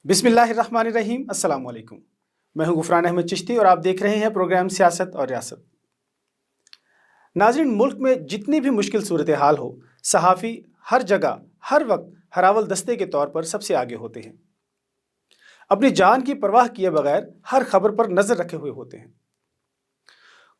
بسم اللہ الرحمن الرحیم، السلام علیکم۔ میں ہوں غفران احمد چشتی اور آپ دیکھ رہے ہیں پروگرام سیاست اور ریاست۔ ناظرین، ملک میں جتنی بھی مشکل صورتحال ہو، صحافی ہر جگہ ہر وقت ہراول دستے کے طور پر سب سے آگے ہوتے ہیں۔ اپنی جان کی پرواہ کیے بغیر ہر خبر پر نظر رکھے ہوئے ہوتے ہیں۔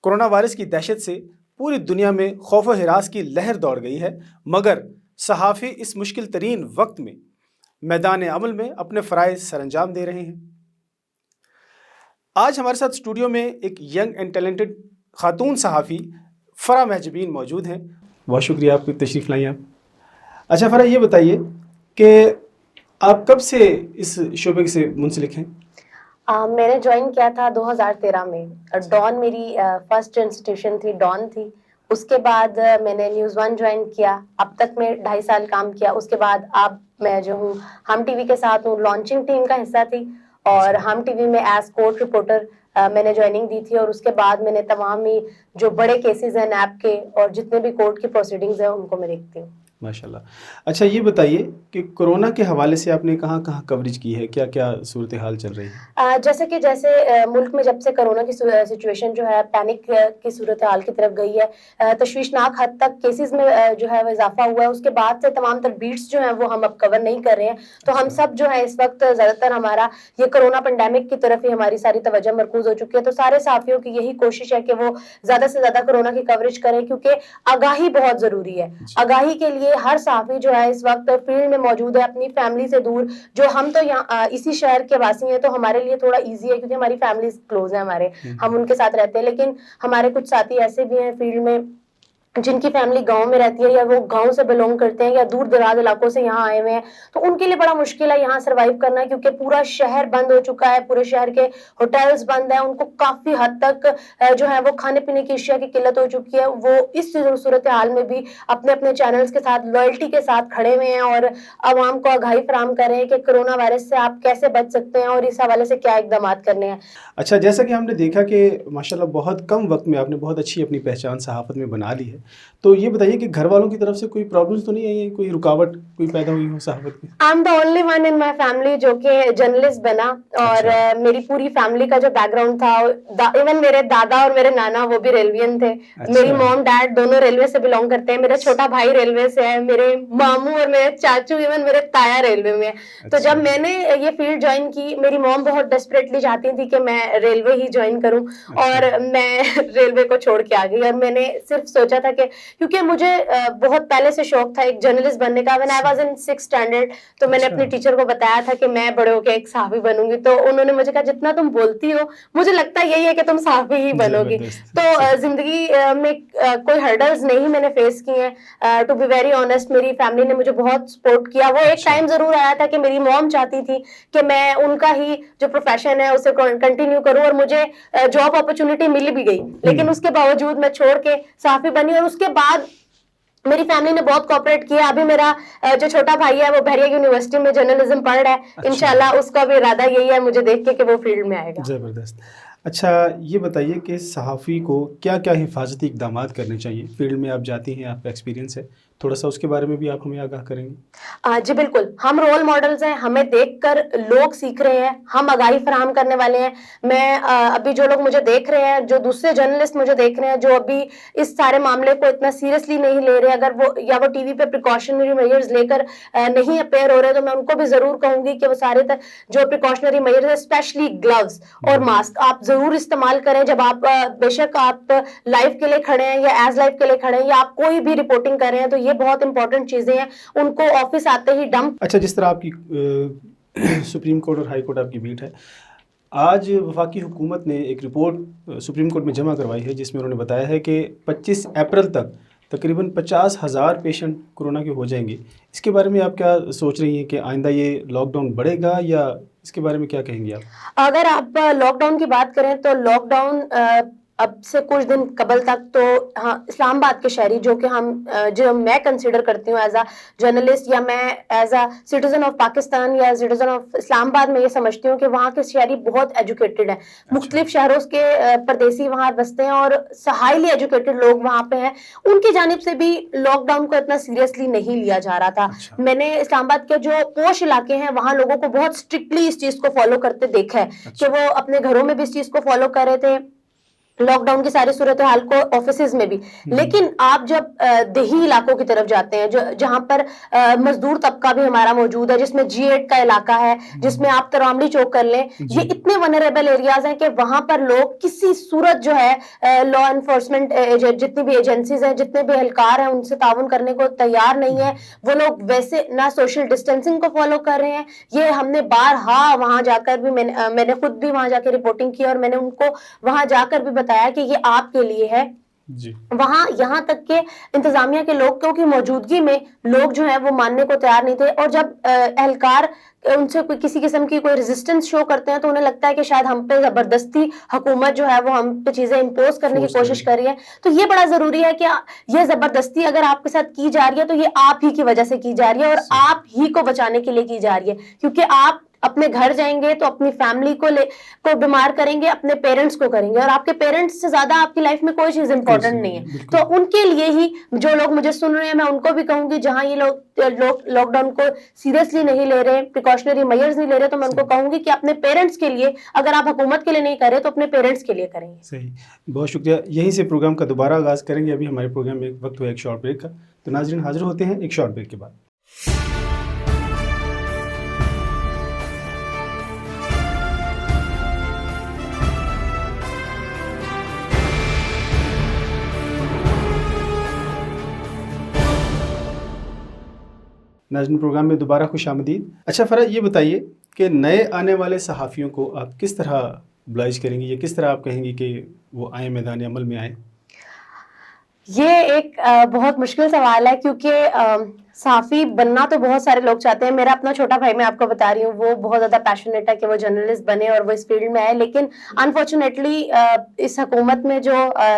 کورونا وائرس کی دہشت سے پوری دنیا میں خوف و ہراس کی لہر دوڑ گئی ہے، مگر صحافی اس مشکل ترین وقت میں میدان عمل میں اپنے فرائض سر انجام دے رہے ہیں۔ آج ہمارے ساتھ اسٹوڈیو میں ایک ینگ اینڈ ٹیلنٹڈ خاتون صحافی فرح مہجبین موجود ہیں۔ بہت شکریہ آپ کی تشریف لائیں آپ۔ اچھا فرح، یہ بتائیے کہ آپ کب سے اس شعبے سے منسلک ہیں؟ میں نے جوائن کیا تھا 2013 میں۔ ڈان میری فرسٹ انسٹیٹیوشن تھی، ڈان تھی۔ اس کے بعد میں نے نیوز ون جوائن کیا، اب تک میں 2.5 سال کام کیا۔ اس کے بعد اب میں جو ہوں ہم ٹی وی کے ساتھ ہوں، لانچنگ ٹیم کا حصہ تھی، اور ہم ٹی وی میں ایز کورٹ رپورٹر میں نے جوائننگ دی تھی، اور اس کے بعد میں نے تمام ہی جو بڑے کیسز ہیں نیب کے اور جتنے بھی کورٹ کی پروسیڈنگز ہیں ان کو میں دیکھتی ہوں۔ ماشاءاللہ۔ اچھا یہ بتائیے کہ کورونا کے حوالے سے آپ نے کہاں کہاں کوریج کی ہے، کیا کیا صورتحال چل رہی ہے؟ جیسے ملک میں جب سے کورونا کی سچویشن جو ہے پینک کی صورتحال کی طرف گئی ہے، تشویشناک حد تک کیسز میں جو ہے وہ اضافہ ہوا ہے، اس کے بعد سے تمام تر بیٹس جو ہیں وہ ہم اب کور نہیں کر رہے ہیں، تو ہم سب جو ہے اس وقت زیادہ تر ہمارا یہ کورونا پینڈیمک کی طرف ہی ہماری ساری توجہ مرکوز ہو چکی ہے۔ تو سارے صحافیوں کی یہی کوشش ہے کہ وہ زیادہ سے زیادہ کورونا کی کوریج کریں، کیونکہ آگاہی بہت ضروری ہے۔ آگاہی کے لیے ہر صحافی جو ہے اس وقت فیلڈ میں موجود ہے، اپنی فیملی سے دور۔ جو ہم تو یہاں اسی شہر کے واسی ہیں تو ہمارے لیے تھوڑا ایزی ہے، کیونکہ ہماری فیملی کلوز ہے، ہم ان کے ساتھ رہتے ہیں، لیکن ہمارے کچھ ساتھی ایسے بھی ہیں فیلڈ میں جن کی فیملی گاؤں میں رہتی ہے، یا وہ گاؤں سے بلونگ کرتے ہیں، یا دور دراز علاقوں سے یہاں آئے ہوئے ہیں، تو ان کے لیے بڑا مشکل ہے یہاں سروائیو کرنا، کیونکہ پورا شہر بند ہو چکا ہے، پورے شہر کے ہوٹلز بند ہیں، ان کو کافی حد تک جو ہے وہ کھانے پینے کی اشیاء کی قلت ہو چکی ہے۔ وہ اس صورتحال میں بھی اپنے اپنے چینلز کے ساتھ لائلٹی کے ساتھ کھڑے ہوئے ہیں اور عوام کو آگاہی فراہم کر رہے ہیں کہ کورونا وائرس سے آپ کیسے بچ سکتے ہیں اور اس حوالے سے کیا اقدامات کرنے ہیں۔ اچھا، جیسا کہ ہم نے دیکھا کہ ماشاءاللہ بہت کم وقت میں آپ نے بہت اچھی اپنی پہچان صحافت میں بنا لی ہے، تو یہ بتائیے کہ گھر والوں کی طرف سے کوئی پرابلمس تو نہیں آئی ہیں، کوئی رکاوٹ کوئی پیدا ہوئی ہو صحافت میں؟ I'm the only one in my family جو کہ جرنلسٹ بنا، اور میری پوری فیملی کا جو بیک گراؤنڈ تھا، ایون میرے دادا اور میرے نانا وہ بھی ریلوین تھے، میری موم ڈیڈ دونوں ریلوے سے بلونگ کرتے ہیں، میرا چھوٹا بھائی ریلوے سے ہے، میرے ماموں اور میرے چاچو ایون میرے تایا ریلوے میں ہے۔ تو جب میں نے یہ فیلڈ جوائن کی، میری موم بہت ڈیسپریٹلی چاہتی تھی کہ میں ریلوے ہی جوائن کروں، اور میں ریلوے کو چھوڑ کے آ گئی، اور میں نے صرف سوچا تھا کہ کیونکہ مجھے بہت پہلے سے شوق تھا ایک جرنلسٹ بننے کا۔ when I was in 6th standard تو میں نے اپنی ٹیچر کو بتایا تھا کہ میں بڑے ہو کے ایک صحافی بنوں گی، تو انہوں نے مجھے کہا جتنا تم بولتی ہو مجھے لگتا یہی ہے کہ تم صحافی ہی بنو گی۔ تو زندگی میں کوئی ہرڈلز نہیں میں نے فیس کی ہیں، ٹو بی ویری آنیسٹ میری فیملی نے مجھے بہت سپورٹ کیا۔ وہ ایک ٹائم ضرور آیا تھا کہ میری موم چاہتی تھی کہ میں ان کا ہی جو پروفیشن ہے اسے کنٹینیو کروں، اور مجھے جاب اپرچونٹی مل بھی گئی، لیکن اس کے باوجود میں چھوڑ کے صحافی بنی، اور اس کے بعد میری فیملی نے بہت کوآپریٹ کیا۔ ابھی میرا جو چھوٹا بھائی ہے وہ بحریہ یونیورسٹی میں جرنلزم پڑھ رہا ہے، انشاءاللہ اس کا بھی ارادہ یہی ہے مجھے دیکھ کے کہ وہ فیلڈ میں آئے گا۔ زبردست۔ اچھا یہ بتائیے کہ صحافی کو کیا کیا حفاظتی اقدامات کرنے چاہیے؟ فیلڈ میں آپ جاتی ہیں، آپ کا ایکسپیرینس ہے، تھوڑا سا اس کے بارے میں بھی آپ ہمیں آگاہ کریں گے؟ جی بالکل، ہم رول ماڈلز ہیں، ہمیں دیکھ کر لوگ سیکھ رہے ہیں، ہم آگاہی فراہم کرنے والے ہیں۔ میں ابھی جو لوگ مجھے دیکھ رہے ہیں، جو دوسرے جرنلسٹ مجھے دیکھ رہے ہیں جو ابھی اس سارے معاملے کو اتنا سیریسلی نہیں لے رہے، اگر وہ یا وہ ٹی وی پہ پریکاشنری میجرز لے کر نہیں اپیئر ہو رہے، تو میں ان کو بھی ضرور کہوں گی کہ وہ سارے جو پریکاشنری میجرز ہیں، اسپیشلی گلوز اور ماسک، آپ ضرور استعمال کریں جب آپ بے شک آپ لائف کے لیے کھڑے ہیں یا ایز لائف کے لیے کھڑے ہیں، یا آپ کوئی بھی رپورٹنگ کر رہے ہیں، تو یہ بہت امپورٹنٹ چیزیں ہیں، ان کو آفس آتے ہی ڈمپ۔ اچھا، جس طرح آپ کی سپریم کورٹ اور ہائی کورٹ آپ کی بیٹ ہے، آج وفاقی حکومت نے ایک رپورٹ سپریم کورٹ میں جمع کروائی ہے جس میں انہوں نے بتایا ہے کہ 25 اپریل تک تقریباً 50,000 پیشنٹ کورونا کے ہو جائیں گے۔ اس کے بارے میں آپ کیا سوچ رہی ہیں کہ آئندہ یہ لاک ڈاؤن بڑھے گا، یا اس کے بارے میں کیا کہیں گے آپ؟ اگر آپ لاک ڈاؤن کی بات کریں تو لاک ڈاؤن اب سے کچھ دن قبل تک تو ہاں اسلام آباد کے شہری جو کہ جو میں کنسیڈر کرتی ہوں ایز اے جرنلسٹ یا میں as a citizen of Pakistan یا سٹیزن آف اسلام آباد میں یہ سمجھتی ہوں کہ وہاں کے شہری بہت ایجوکیٹڈ ہیں. مختلف شہروں کے پردیسی وہاں بستے ہیں اور ہائیلی ایجوکیٹڈ لوگ وہاں پہ ہیں. ان کی جانب سے بھی لاک ڈاؤن کو اتنا سیریسلی نہیں لیا جا رہا تھا. میں نے اسلام آباد کے جو پوش علاقے ہیں وہاں لوگوں کو بہت اسٹرکٹلی اس چیز کو فالو کرتے دیکھا ہے کہ وہ اپنے گھروں میں بھی اس چیز کو فالو کر رہے تھے, لاک ڈاؤن کی ساری صورتحال کو آفیسز میں بھی. لیکن آپ جب دیہی علاقوں کی طرف جاتے ہیں جہاں پر مزدور طبقہ بھی ہمارا موجود ہے, جس میں G8 کا علاقہ ہے, جس میں آپ تراملی چوک کر لیں, یہ اتنے ونریبل ایریاز ہیں کہ وہاں پر لوگ کسی صورت جو ہے لا انفورسمنٹ جتنی بھی ایجنسیز ہیں, جتنے بھی اہلکار ہیں, ان سے تعاون کرنے کو تیار نہیں ہے. وہ لوگ ویسے نہ سوشل ڈسٹینسنگ کو فالو کر رہے ہیں. یہ ہم نے بارہا وہاں جا کر بھی میں نے خود بھی وہاں جا کے رپورٹنگ کی اور میں نے ان کو وہاں جا کر بھی بتایا کہ یہ آپ کے لیے ہے. وہاں یہاں تک کہ انتظامیہ کے لوگ کی موجودگی میں لوگ جو ہیں وہ ماننے کو تیار نہیں تھے. اور جب اہلکار ان سے کسی قسم کی کوئی ریزسٹنس شو کرتے ہیں تو انہیں لگتا ہے کہ شاید ہم پہ زبردستی حکومت جو ہے وہ ہم پہ چیزیں امپوز کرنے کی کوشش کر رہی ہے. تو یہ بڑا ضروری ہے کہ یہ زبردستی اگر آپ کے ساتھ کی جا رہی ہے تو یہ آپ ہی کی وجہ سے کی جا رہی ہے اور آپ ہی کو بچانے کے لیے کی جا رہی ہے. کیونکہ آپ اپنے گھر جائیں گے تو اپنی فیملی کو بیمار کریں گے, اپنے پیرنٹس کو کریں گے, اور آپ کے پیرنٹس سے زیادہ آپ کی لائف میں کوئی چیز امپورٹنٹ نہیں ہے. تو ان کے لیے ہی جو لوگ مجھے سن رہے ہیں میں ان کو بھی کہوں گی, جہاں یہ لوگ لاک ڈاؤن کو سیریسلی نہیں لے رہے, پریکاشنری میئرز نہیں لے رہے, تو میں ان کو کہوں گی کہ اپنے پیرنٹس کے لیے, اگر آپ حکومت کے لیے نہیں کر رہے تو اپنے پیرنٹس کے لیے کریں گے. صحیح, بہت شکریہ. یہیں سے پروگرام کا دوبارہ آغاز کریں گے. ابھی ہمارے پروگرام میں وقت ہوا ایک شارٹ بریک کا, تو ناظرین حاضر ہوتے ہیں ایک شارٹ بریک کے بعد. ناظرین پروگرام میں دوبارہ خوش آمدید. اچھا فرح, یہ بتائیے کہ نئے آنے والے صحافیوں کو آپ کس طرح ابلائج کریں گی, یا کس طرح آپ کہیں گی کہ وہ آئیں, میدان عمل میں آئیں؟ یہ ایک بہت مشکل سوال ہے, کیونکہ صحافی بننا تو بہت سارے لوگ چاہتے ہیں. میرا اپنا چھوٹا بھائی, میں آپ کو بتا رہی ہوں, وہ بہت زیادہ پیشنیٹ ہے کہ وہ جرنلسٹ بنے اور وہ اس فیلڈ میں آئے. لیکن انفارچونیٹلی اس حکومت میں جو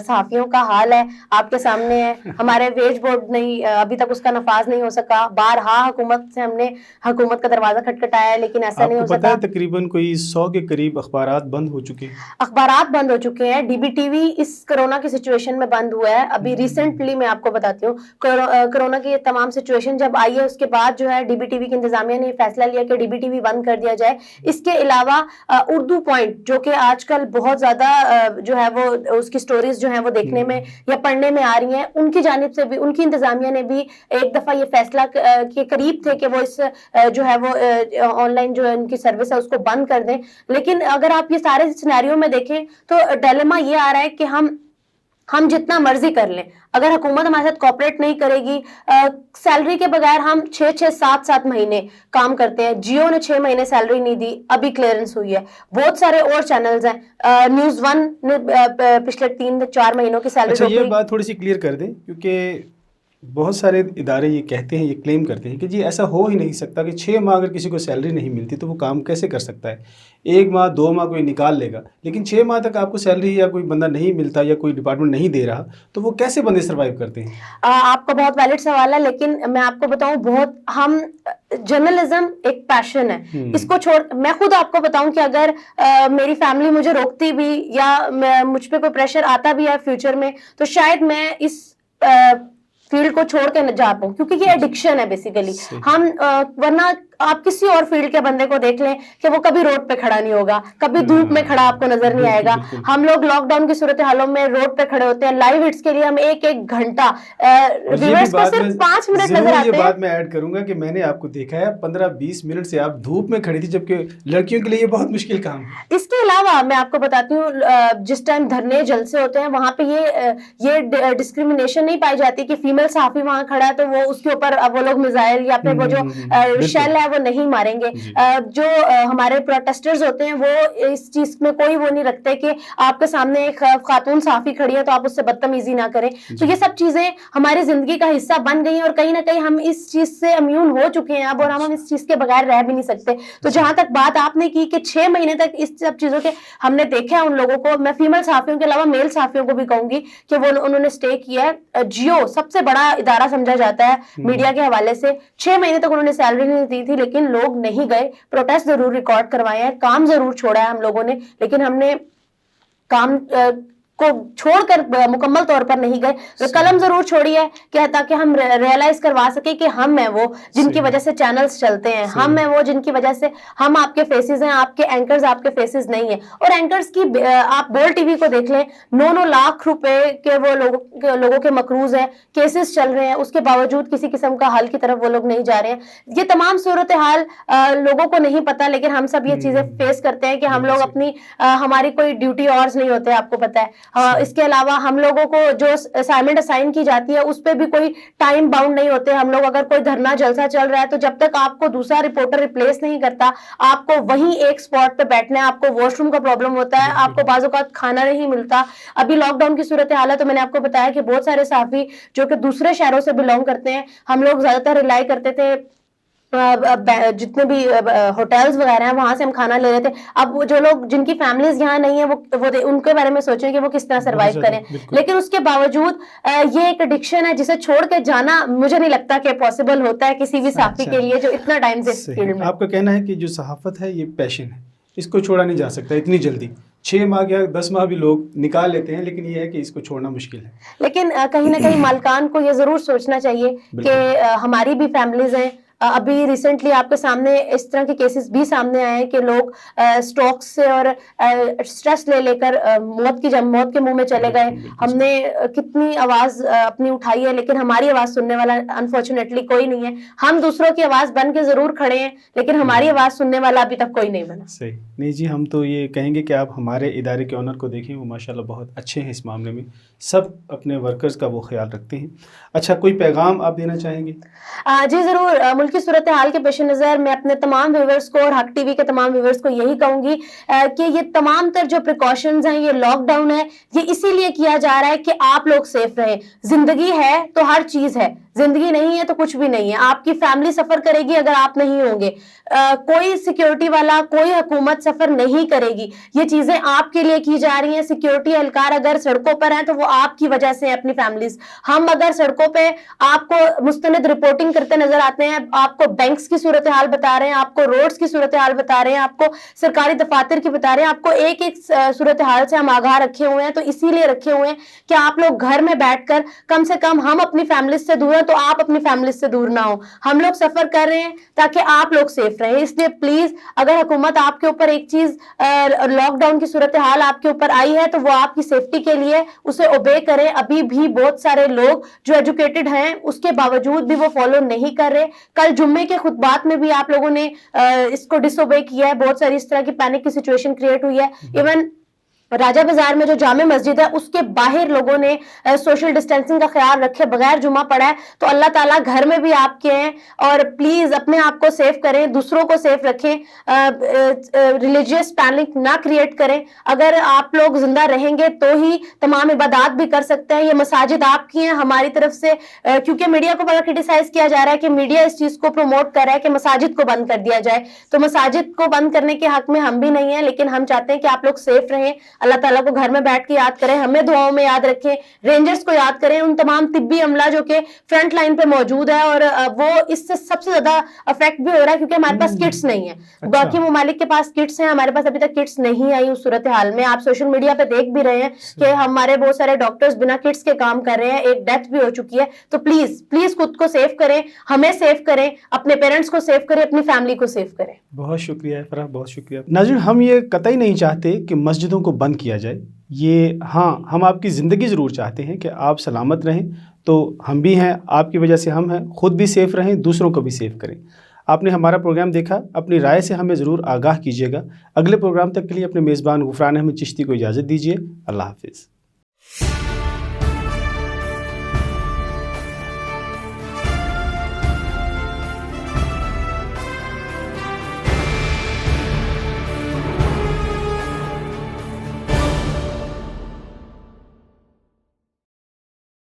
صحافیوں کا حال ہے آپ کے سامنے ہے. ہمارے ویج بورڈ نہیں, ابھی تک اس کا نفاذ نہیں ہو سکا. بارہا حکومت سے ہم نے حکومت کا دروازہ کھٹکھٹایا ہے, لیکن ایسا نہیں ہو سکا. آپ کو پتہ ہے تقریباً کوئی 100 کے قریب اخبارات بند ہو چکے ہیں. اخبارات بند ہو چکے ہیں. DBTV اس کرونا کی سچویشن میں بند ہوا ہے. ابھی ریسنٹلی میں آپ کو بتاتی ہوں, کرونا کی یہ تمام سچویشن جب آئی ہے اس کے بعد جو ہے DBTV کی انتظامیہ نے فیصلہ لیا کہ DBTV بند کر دیا جائے. اس کے علاوہ اردو پوائنٹ, جو کہ آج کل بہت زیادہ جو ہے وہ اس کی سٹوریز جو ہیں وہ دیکھنے میں یا پڑھنے میں آ رہی ہیں, ان کی جانب سے بھی, ان کی انتظامیہ نے بھی ایک دفعہ یہ فیصلہ کے قریب تھے کہ وہ اس جو ہے وہ آن لائن جو ان کی سروس ہے اس کو بند کر دیں. لیکن اگر آپ یہ سارے سینیریو میں دیکھیں تو ڈیلیما یہ آ رہا ہے کہ ہم جتنا مرضی کر لیں, اگر حکومت ہمارے ساتھ کوآپریٹ نہیں کرے گی, سیلری کے بغیر ہم 6-7 مہینے کام کرتے ہیں. جیو نے 6 مہینے سیلری نہیں دی, ابھی کلیئرنس ہوئی ہے. بہت سارے اور چینلز ہیں, نیوز 1 نے پچھلے 3-4 مہینوں کی سیلری. اچھا, یہ بات تھوڑی سی کلیئر کر دیں, کیونکہ بہت سارے ادارے یہ کہتے ہیں, یہ کلیم کرتے ہیں کہ جی ایسا ہو ہی نہیں سکتا کہ 6 ماہ اگر کسی کو سیلری نہیں ملتی تو وہ کام کیسے کر سکتا ہے. 1 ماہ 2 ماہ کوئی نکال لے گا, لیکن 6 ماہ تک آپ کو سیلری یا کوئی بندہ نہیں ملتا یا کوئی ڈپارٹمنٹ نہیں دے رہا, تو وہ کیسے بندے سروائیو کرتے ہیں؟ آپ کا بہت ویلڈ سوال ہے, لیکن میں آپ کو بتاؤں, ہم جرنلزم ایک پیشن ہے, اس کو چھوڑ, میں خود آپ کو بتاؤں کہ اگر میری فیملی مجھے روکتی بھی یا مجھ پہ کوئی پریشر آتا بھی ہے فیوچر میں, تو شاید میں اس فیلڈ کو چھوڑ کے نہ جا پاؤں, کیونکہ یہ ایڈکشن ہے بیسیکلی. ہم ورنہ آپ کسی اور فیلڈ کے بندے کو دیکھ لیں کہ وہ کبھی روڈ پہ کھڑا نہیں ہوگا, کبھی دھوپ میں کھڑا آپ کو نظر نہیں آئے گا. ہم لوگ لاک ڈاؤن کی صورتحالوں میں روڈ پہ کھڑے ہوتے ہیں, لائیو ہٹس کے لیے ہم 1 گھنٹہ ویورز کو صرف 5 منٹ نظر آتے ہیں. یہ بات میں ایڈ کروں گا کہ میں نے آپ کو دیکھا ہے 15-20 منٹ سے آپ دھوپ میں کھڑی تھی, جبکہ لڑکیوں کے لیے یہ بہت مشکل کام ہے. اس کے علاوہ میں آپ کو بتاتی ہوں, جس ٹائم دھرنے جلسے ہوتے ہیں وہاں پہ یہ ڈسکریمنیشن نہیں پائی جاتی کہ فیمیل صحافی وہاں کھڑا ہے تو وہ اس کے اوپر وہ لوگ میزائل یا پھر وہ جو شیل ہے ہے وہ نہیں ماریں گے. جو ہمارے پروٹیسٹرز ہوتے ہیں وہ اس چیز میں کوئی وہ نہیں رکھتے کہ آپ کے سامنے ایک خاتون صحافی کھڑی ہے تو آپ اس سے بدتمیزی نہ کریں. تو یہ سب چیزیں ہماری زندگی کا حصہ بن گئی ہیں اور کہیں نہ کہیں ہم اس چیز سے امیون ہو چکے ہیں اب, اور ہم اس چیز کے بغیر رہ بھی نہیں سکتے. تو جہاں تک بات آپ نے کی کہ 6 مہینے تک اس سب چیزوں کے ہم نے دیکھا ہے ان لوگوں کو, میں فیمیل صحافیوں کے علاوہ میل صحافیوں کو بھی کہوں گی کہ وہ انہوں نے اسٹے کیا ہے. جیو سب سے بڑا ادارہ سمجھا جاتا ہے میڈیا کے حوالے سے, 6 مہینے تک انہوں نے سیلری نہیں دی تھی لیکن لوگ نہیں گئے, پروٹیسٹ ضرور ریکارڈ کروائے ہیں, کام ضرور چھوڑا ہے ہم لوگوں نے, لیکن ہم نے کام کو چھوڑ کر مکمل طور پر نہیں گئے, قلم ضرور چھوڑی ہے کہ تاکہ ہم ریئلائز کروا سکیں کہ ہم ہیں وہ جن کی وجہ سے چینلز چلتے ہیں, ہم ہیں وہ جن کی وجہ سے ہم آپ کے فیسز ہیں, آپ کے اینکرز آپ کے فیسز نہیں ہیں. اور اینکرز کی آپ بول ٹی وی کو دیکھ لیں, 9 لاکھ روپے کے وہ لوگوں کے مقروض ہیں, کیسز چل رہے ہیں, اس کے باوجود کسی قسم کا حل کی طرف وہ لوگ نہیں جا رہے ہیں. یہ تمام صورتحال لوگوں کو نہیں پتا, لیکن ہم سب یہ چیزیں فیس کرتے ہیں کہ ہم لوگ اپنی ہماری کوئی ڈیوٹی آورز نہیں ہوتے, آپ کو پتا ہے. اس کے علاوہ ہم لوگوں کو جو اسائنمنٹ اسائن کی جاتی ہے اس پہ بھی کوئی ٹائم باؤنڈ نہیں ہوتے. ہم لوگ اگر کوئی دھرنا جلسہ چل رہا ہے تو جب تک آپ کو دوسرا رپورٹر ریپلیس نہیں کرتا, آپ کو وہیں ایک سپاٹ پہ بیٹھنا ہے, آپ کو واش روم کا پرابلم ہوتا ہے, آپ کو بعض اوقات کھانا نہیں ملتا. ابھی لاک ڈاؤن کی صورتحال ہے تو میں نے آپ کو بتایا کہ بہت سارے صحافی جو کہ دوسرے شہروں سے بلونگ کرتے ہیں, ہم لوگ زیادہ تر ریلائی کرتے تھے جتنے بھی ہوٹلز وغیرہ ہیں وہاں سے ہم کھانا لے رہے تھے. اب جو لوگ جن کی فیملیز یہاں نہیں ہیں وہ ان کے بارے میں سوچیں کہ وہ کس طرح سروائیو کریں, لیکن اس کے باوجود یہ ایک ایڈکشن ہے جسے چھوڑ کے جانا مجھے نہیں لگتا کہ پاسبل ہوتا ہے کسی بھی صحافی کے لیے جو اتنا ٹائم سے فیلڈ میں. آپ کا کہنا ہے کہ جو صحافت ہے یہ پیشن ہے, اس کو چھوڑا نہیں جا سکتا اتنی جلدی, 6 ماہ یا 10 ماہ بھی لوگ نکال لیتے ہیں, لیکن یہ ہے کہ اس کو چھوڑنا مشکل ہے. لیکن کہیں نہ کہیں مالکان کو یہ ضرور سوچنا چاہیے کہ ہماری بھی فیملیز ہیں. ابھی ریسنٹلی آپ کے سامنے اس طرح کے کیسز بھی سامنے آئے ہیں کہ لوگ اسٹروک سے اور اسٹریس لے کر موت کے منہ میں چلے گئے. ہم نے کتنی آواز اپنی اٹھائی ہے لیکن ہماری آواز سننے والا انفارچونیٹلی کوئی نہیں ہے. ہم دوسروں کی آواز بن کے ضرور کھڑے ہیں لیکن ہماری آواز سننے والا ابھی تک کوئی نہیں بنا. صحیح نہیں جی, ہم تو یہ کہیں گے کہ آپ ہمارے ادارے کے آنر کو دیکھیں, وہ ماشاءاللہ بہت اچھے ہیں اس معاملے میں, سب اپنے ورکرز کا وہ خیال رکھتے ہیں. اچھا, کوئی پیغام آپ دینا چاہیں گے؟ جی ضرور. ملکی صورتحال کے پیش نظر میں اپنے تمام ویورز کو اور حق ٹی وی کے تمام ویورز کو یہی کہوں گی کہ یہ تمام تر جو پریکاشنز ہیں, یہ لاک ڈاؤن ہے, یہ اسی لیے کیا جا رہا ہے کہ آپ لوگ سیف رہیں. زندگی ہے تو ہر چیز ہے, زندگی نہیں ہے تو کچھ بھی نہیں ہے. آپ کی فیملی سفر کرے گی اگر آپ نہیں ہوں گے, کوئی سیکیورٹی والا, کوئی حکومت سفر نہیں کرے گی. یہ چیزیں آپ کے لیے کی جا رہی ہیں. سیکیورٹی اہلکار اگر سڑکوں پر ہیں تو وہ آپ کی وجہ سے اپنی فیملیز. ہم اگر سڑکوں پہ آپ کو مستند رپورٹنگ کرتے نظر آتے ہیں, آپ کو بینکس کی صورتحال بتا رہے ہیں, آپ کو روڈز کی صورتحال بتا رہے ہیں, آپ کو سرکاری دفاتر کی بتا رہے ہیں, آپ کو ایک صورتحال سے ہم آگاہ رکھے ہوئے ہیں. تو اسی لیے رکھے ہوئے ہیں کہ آپ لوگ گھر میں بیٹھ کر کم سے کم, ہم اپنی فیملیز سے دور ہیں تو آپ اپنی فیملیز سے دور نہ ہو. ہم لوگ سفر کر رہے ہیں تاکہ آپ لوگ سیف رہیں. اس لیے پلیز اگر حکومت آپ کے اوپر ایک چیز, لاک ڈاؤن کی صورتحال آپ کے اوپر آئی ہے تو وہ آپ کی سیفٹی کے لیے, اسے اوبے کریں. ابھی بھی بہت سارے لوگ جو ایجوکیٹڈ ہیں اس کے باوجود بھی وہ فالو نہیں کر رہے. کل جمعے کے خطبات میں بھی آپ لوگوں نے اس کو ڈس اوبے کیا ہے. بہت ساری اس طرح کی پینک کی سچویشن کریٹ ہوئی ہے. ایون راجہ بازار میں جو جامع مسجد ہے اس کے باہر لوگوں نے سوشل ڈسٹینسنگ کا خیال رکھے بغیر جمعہ پڑھا ہے. تو اللہ تعالیٰ گھر میں بھی آپ کے ہیں, اور پلیز اپنے آپ کو سیف کریں, دوسروں کو سیف رکھیں, ریلیجیس پینک نہ کریٹ کریں. اگر آپ لوگ زندہ رہیں گے تو ہی تمام عبادات بھی کر سکتے ہیں. یہ مساجد آپ کی ہیں, ہماری طرف سے, کیونکہ میڈیا کو بڑا کرٹیسائز کیا جا رہا ہے کہ میڈیا اس چیز کو پروموٹ کر رہا ہے کہ مساجد کو بند کر دیا جائے. تو مساجد کو بند کرنے کے حق میں ہم بھی نہیں ہیں, لیکن ہم چاہتے ہیں کہ آپ لوگ سیف رہیں. اللہ تعالیٰ کو گھر میں بیٹھ کے یاد کریں, ہمیں دعاؤں میں یاد رکھیں, رینجرز کو یاد کریں, ان تمام طبی عملہ جو کہ فرنٹ لائن پہ موجود ہے, اور وہ اس سے سب سے زیادہ افیکٹ بھی ہو رہا ہے کیونکہ ہمارے پاس کٹس نہیں ہیں. باقی ممالک کے پاس کٹس ہیں, ہمارے پاس ابھی تک کٹس نہیں آئی اس صورتحال میں. آپ سوشل میڈیا پہ دیکھ بھی رہے ہیں کہ ہمارے بہت سارے ڈاکٹرز بنا کٹس کے کام کر رہے ہیں, ایک ڈیتھ بھی ہو چکی ہے. تو پلیز پلیز خود کو سیف کریں, ہمیں سیف کریں, اپنے پیرنٹس کو سیف کریں, اپنی فیملی کو سیف کریں. بہت شکریہ فرح, بہت شکریہ. ناظرین, ہم یہ قطعی نہیں چاہتے کہ مسجدوں کو بند کیا جائے. یہ ہاں, ہم آپ کی زندگی ضرور چاہتے ہیں کہ آپ سلامت رہیں. تو ہم بھی ہیں, آپ کی وجہ سے ہم ہیں, خود بھی سیف رہیں, دوسروں کو بھی سیف کریں. آپ نے ہمارا پروگرام دیکھا, اپنی رائے سے ہمیں ضرور آگاہ کیجیے گا. اگلے پروگرام تک کے لیے اپنے میزبان غفران احمد چشتی کو اجازت دیجیے. اللہ حافظ.